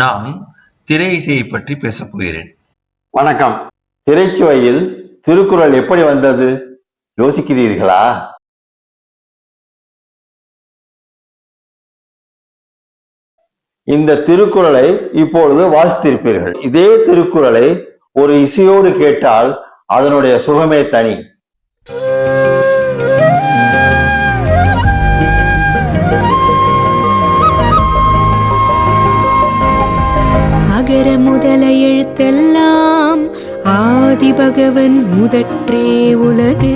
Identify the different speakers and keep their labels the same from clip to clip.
Speaker 1: நான் திரை இசையை பற்றி பேசப் போகிறேன்.
Speaker 2: வணக்கம். திரைச்சுவையில் திருக்குறள் எப்படி வந்தது யோசிக்கிறீர்களா? இந்த திருக்குறளை இப்பொழுது வாசித்திருப்பீர்கள். இதே திருக்குறளை ஒரு இசையோடு கேட்டால் அதனுடைய சுகமே தனி.
Speaker 3: அகர முதல எழுத்தெல்லாம் ஆதி பகவன் முதற்றே உலகு.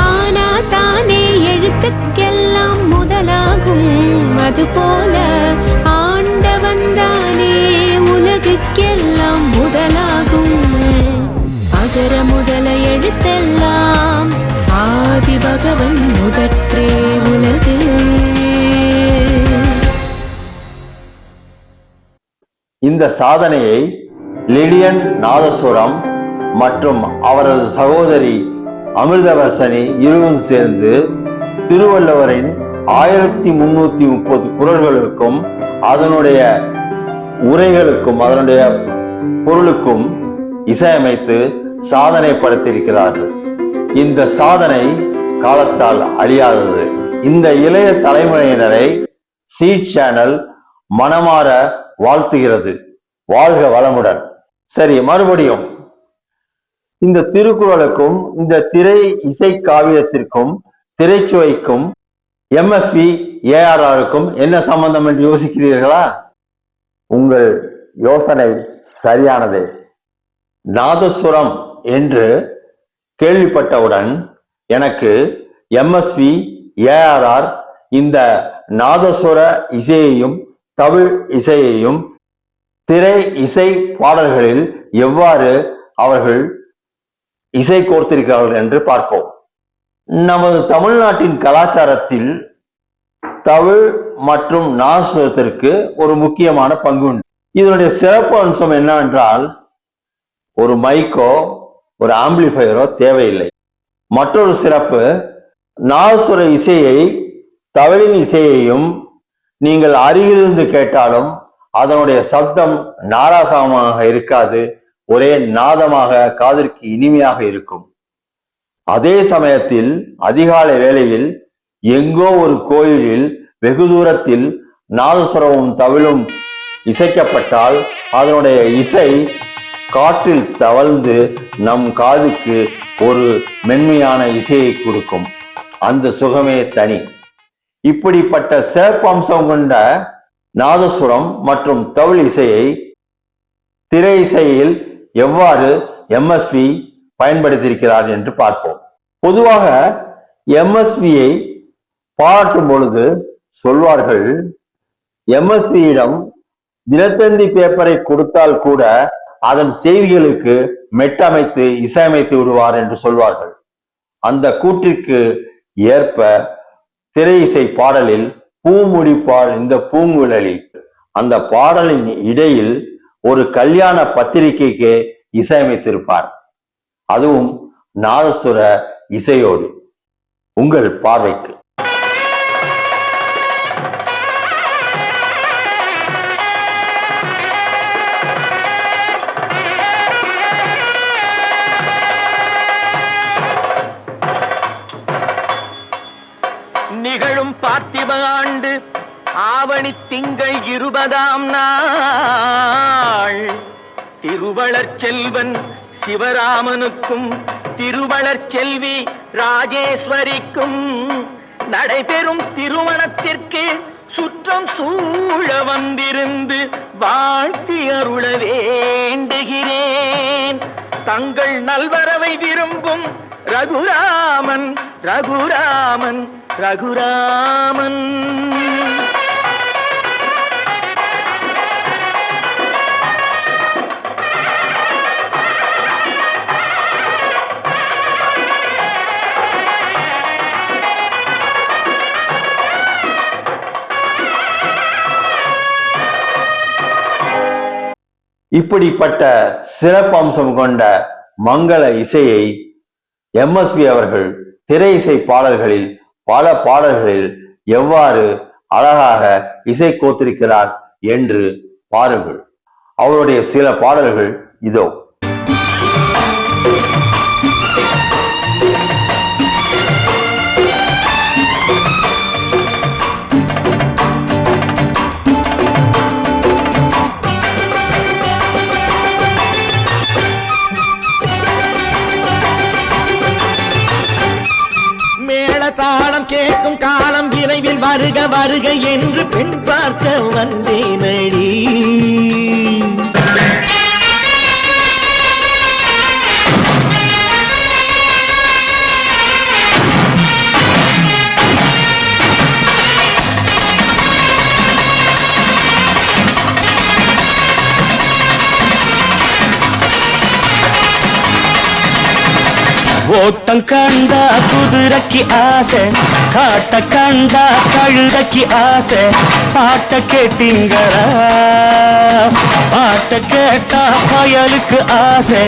Speaker 3: ஆனா தானே எழுத்துக்கெல்லாம் முதலாகும், அதுபோல ஆண்டவன் தானே உலகுக்கெல்லாம் முதலாகும். அகர முதல எழுத்தெல்லாம் ஆதி பகவன் முதற்றே உலகு.
Speaker 2: இந்த சாதனையை லிலியன் நாதசுரம் மற்றும் அவரது சகோதரி அமிர்தவர்சனி இருவரும் சேர்ந்து திருவள்ளுவரின் 1330 குறள்களுக்கும் அதனுடைய உரைகளுக்கும் அதனுடைய பொருளுக்கும் இசையமைத்து சாதனை படைத்திருக்கிறார்கள். இந்த சாதனை காலத்தால் அழியாதது. இந்த இளைய தலைமுறையினரை சீட் சேனல் மனமாற வாழ்த்துகிறது. வாழ்க வளமுடன். சரி, மறுபடியும் இந்த திருக்குறளுக்கும் இந்த திரை இசை காவியத்திற்கும் திரைச்சுவைக்கும் எம்எஸ்வி ஏஆர்ஆருக்கும் என்ன சம்பந்தம் என்று யோசிக்கிறீர்களா? உங்கள் யோசனை சரியானதே. நாதசுரம் என்று கேள்விப்பட்டவுடன் எனக்கு எம்எஸ்வி ஏஆர்ஆர் இந்த நாதசுர இசையையும் தமிழ் இசையையும் திரை இசை பாடல்களில் எவ்வாறு அவர்கள் இசை கோர்த்திருக்கிறார்கள் என்று பார்ப்போம். நமது தமிழ்நாட்டின் கலாச்சாரத்தில் தமிழ் மற்றும் நாதசுரத்திற்கு ஒரு முக்கியமான பங்கு உண்டு. இதனுடைய சிறப்பு அம்சம் என்னவென்றால், ஒரு மைக்கோ ஒரு ஆம்பிளிஃபயரோ தேவையில்லை. மற்றொரு சிறப்பு, நாதசுர இசையை தமிழின் இசையையும் நீங்கள் அருகிலிருந்து கேட்டாலும் அதனுடைய சப்தம் நாராசமாக இருக்காது, ஒரே நாதமாக காதிற்கு இனிமையாக இருக்கும். அதே சமயத்தில் அதிகாலை வேளையில் எங்கோ ஒரு கோயிலில் வெகு தூரத்தில் நாதசுரமும் தவிழும் இசைக்கப்பட்டால் அதனுடைய இசை காற்றில் தவழ்ந்து நம் காதுக்கு ஒரு மென்மையான இசையை கொடுக்கும். அந்த சுகமே தனி. இப்படிப்பட்ட சிறப்பம்சம் கொண்ட நாதசுரம் மற்றும் தவில் இசையை திரை இசையில் எவ்வாறு எம்எஸ்வி பயன்படுத்தியிருக்கிறார் என்று பார்ப்போம். பொதுவாக எம்எஸ்வியை பாராட்டும் பொழுது சொல்வார்கள், எம்எஸ்வியிடம் தினத்தந்தி பேப்பரை கொடுத்தால் கூட அதன் செய்திகளுக்கு மெட்டமைத்து இசையமைத்து விடுவார் என்று சொல்வார்கள். அந்த கூற்றிற்கு ஏற்ப திரை இசை பாடலில் பூமுடிப்பாள் இந்த பூங்குழலி அந்த பாடலின் இடையில் ஒரு கல்யாண பத்திரிகைக்கு இசையமைத்திருப்பார், அதுவும் நாதசுர இசையோடு. உங்கள் பார்வைக்கு.
Speaker 4: நிகழும் பார்த்திப ஆண்டு ஆவணி திங்கள் 20ஆம் நாள் திருவளர் செல்வன் சிவராமனுக்கும் திருவளர் செல்வி ராஜேஸ்வரிக்கும் நடைபெறும் திருமணத்திற்கு சுற்றம் சூழ வந்திருந்து வாழ்த்தி அருள வேண்டுகிறேன். தங்கள் நல்வரவை விரும்பும் ரகுராமன் ரகுராமன் ரகுராமன்.
Speaker 2: இப்படிப்பட்ட சிறப்பம்சம் கொண்ட மங்கள இசையை எம்எஸ்வி அவர்கள் திரை இசை பாடல்களில் பல பாடல்களில் எவ்வாறு அழகாக இசை கோத்திருக்கிறார் என்று பாருங்கள். அவருடைய சில பாடல்கள் இதோ.
Speaker 4: தாளம் கேட்கும் காலம் விரைவில் வருக வருக என்று பெண் பார்க்க வந்தேனடி. ஓட்டம் கண்டா குதிரைக்கு ஆசை, காட்ட கண்டா கழுதைக்கு ஆசை. பாட்ட கேட்டீங்களா? பாட்ட கேட்டா பயலுக்கு ஆசை.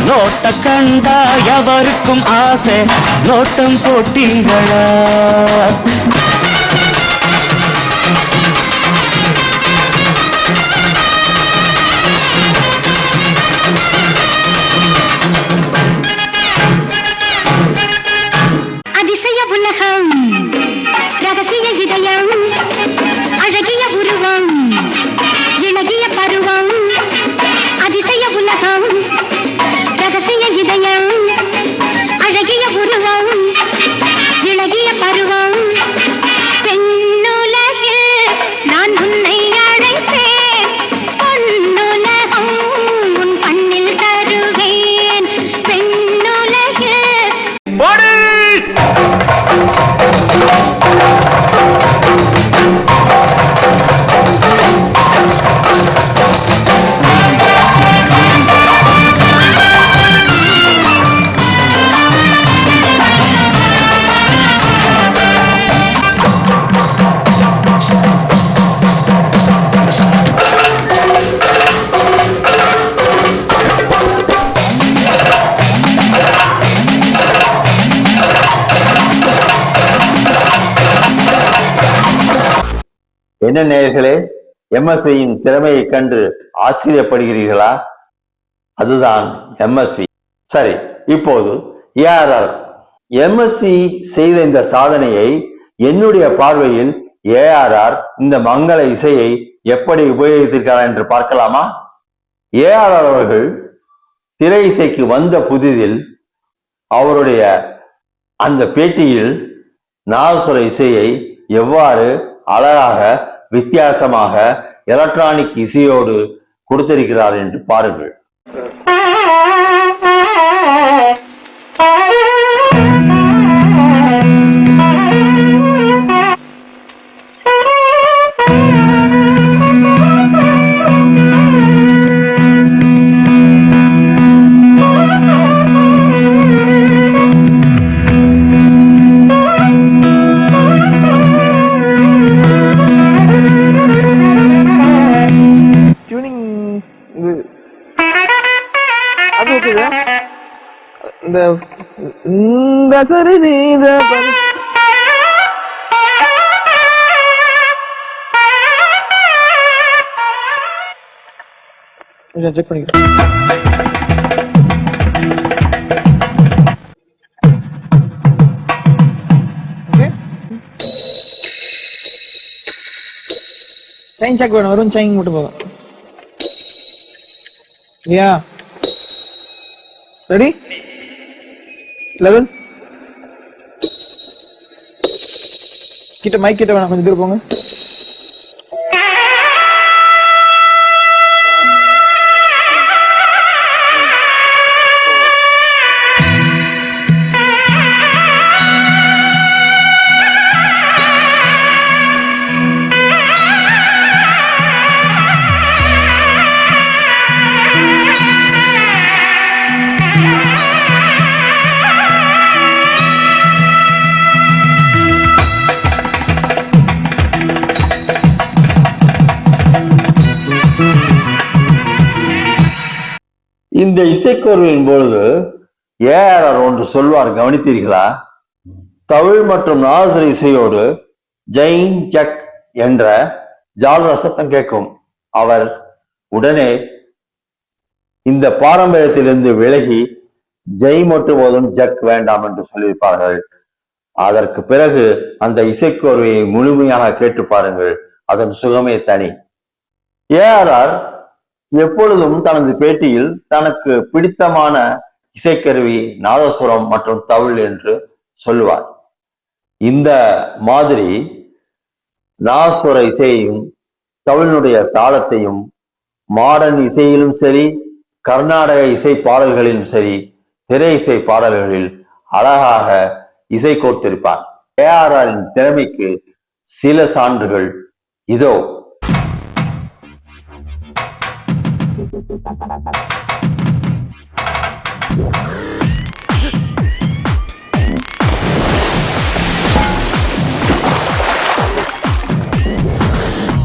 Speaker 4: நோட்ட கண்டா எவருக்கும் ஆசை. நோட்டம் போட்டீங்களா?
Speaker 2: என்ன நேயர்களே, எம்எஸ்வியின் திறமையை கண்டு ஆச்சரியப்படுகிறீர்களா? அதுதான் எம்எஸ்வி. சரி, இப்போது ஏஆர்ஆர் எம்எஸ்வி செய்த இந்த சாதனையை என்னுடைய பார்வையில் ஏஆர்ஆர் இந்த மங்கள இசையை எப்படி உபயோகித்திருக்கிறார் என்று பார்க்கலாமா? ஏஆர்ஆர் அவர்கள் திரை இசைக்கு வந்த புதிதில் அவருடைய அந்த பேட்டியில் நாதசுர இசையை எவ்வாறு அழகாக வித்தியாசமாக எலக்ட்ரானிக் இசையோடு கொடுத்திருக்கிறார் என்று பாருங்கள். இந்த சரி செக் பண்ணிக்கிறேன். செயின் செக் வேணும், வெறும் செயின் மட்டும் போதும். யா ரெடி? லெவல் கிட்ட மைக் கிட்ட வேணாம், கொஞ்சம் தூரம் போங்க. இந்த இசைக்கோர்வையின் பொழுது ஏஆர்ஆர் ஒன்று சொல்வார், கவனித்தீர்களா? தமிழ் மற்றும் நாதசுர இசையோடு ஜெயின் ஜக் என்ற ஜால்ரா சத்தம் கேட்கும். அவர் உடனே இந்த பாரம்பரியத்திலிருந்து விலகி ஜெய் மட்டும் போதும் ஜக் வேண்டாம் என்று சொல்லியிருப்பார்கள். அதற்கு பிறகு அந்த இசைக்கோர்வையை முழுமையாக கேட்டு பாருங்கள், அதன் சுகமே தனி. ஏஆர்ஆர் எப்பொழுதும் தனது பேட்டியில் தனக்கு பிடித்தமான இசைக்கருவி நாதசுரம் மற்றும் தவில் என்று சொல்லுவார். இந்த மாதிரி நாதசுர இசையையும் தவிலினுடைய தாளத்தையும் மாடர்ன் இசையிலும் சரி, கர்நாடக இசை பாடல்களிலும் சரி, திரை இசை பாடல்களில் அழகாக இசை கோர்த்திருப்பார். ஏஆர்ஆரின் திறமைக்கு சில சான்றுகள் இதோ.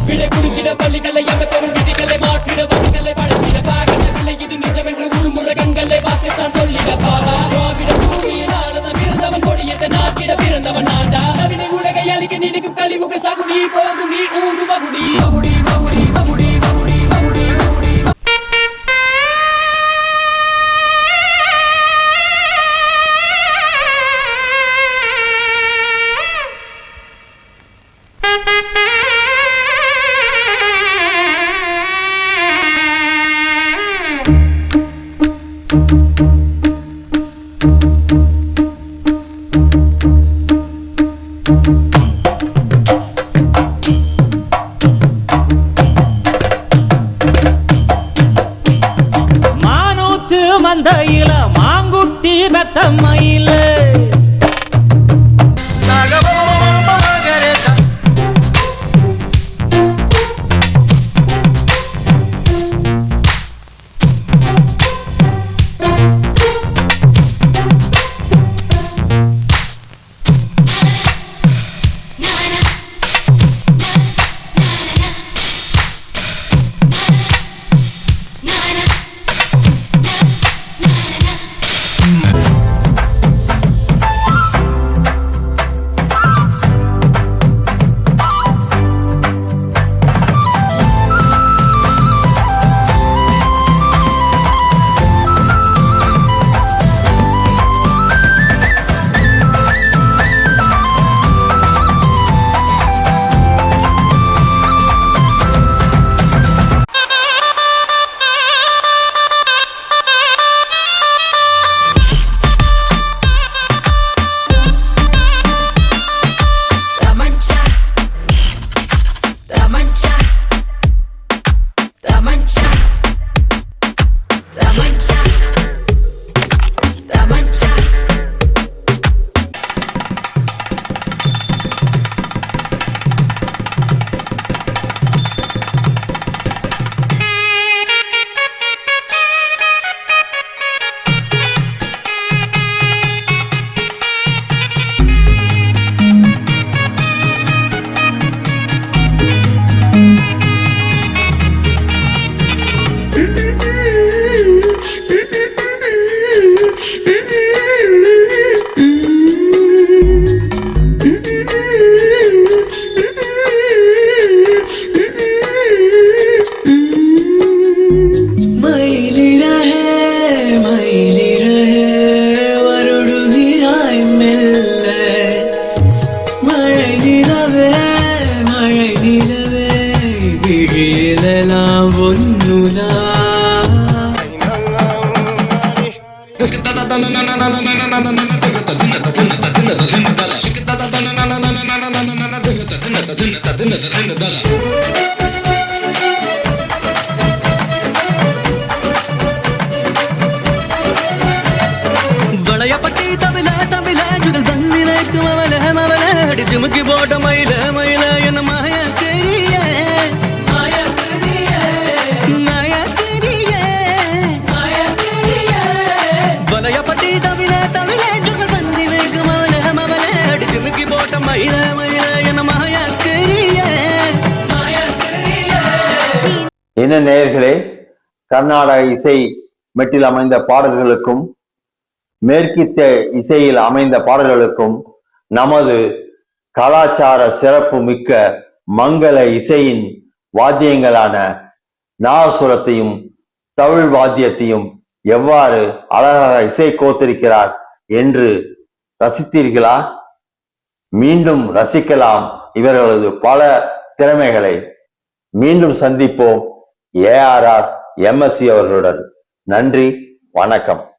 Speaker 5: விடை குறுக்கிட பள்ளிகளை அமைத்தவன் விதிகளை மாற்றிட வழிகளை பழக்கிட பாகங்களை இது நிஜமென்று ஒரு முறை கண்களை பார்த்துத்தான் சொல்லிட பாரா. திராவிட பூமியில் ஆளவன் பிறந்தவன் கொடியத்தை நாட்டிட பிறந்தவன் நாண்டா. நவீன உலகை அழிக்க நினைக்கும் கழிவுக சகுடி போகும் நீ ஊரு மகுடி மகுடி மகுடி மகுடி மகுடி மகுடி மகுடி.
Speaker 4: மானூத்து மந்தையில மாங்குட்டி மெத்தம்மையில
Speaker 5: வளையப்பட்டி தமிழ தமிழ குதல் பந்திலைக்கு மவல மவல அடி ஜுமுக்கி போட்ட மயில மயில என்ன மாயா தெரிய மாயா தெரிய மாயா தெரிய மாயா தெரிய வளையப்பட்டி தமிழ தமிழ குதல் பந்திலைக்கு மவல மவல அடி ஜுமுக்கி போட்ட மயில மயில என்ன மாயா தெரிய மாயா தெரிய.
Speaker 2: என்ன நேயர்களே, கர்நாடக இசை மெட்டில் அமைந்த பாடல்களுக்கும் மேற்கித்த இசையில் அமைந்த பாடல்களுக்கும் நமது கலாச்சார சிறப்பு மிக்க மங்கள இசையின் வாத்தியங்களான நாசுரத்தையும் தமிழ் வாத்தியத்தையும் எவ்வாறு அழகாக இசை கோத்திருக்கிறார் என்று ரசித்தீர்களா? மீண்டும் ரசிக்கலாம் இவர்களது பல திறமைகளை. மீண்டும் சந்திப்போம் ARR MSc அவர்களுடன். நன்றி, வணக்கம்.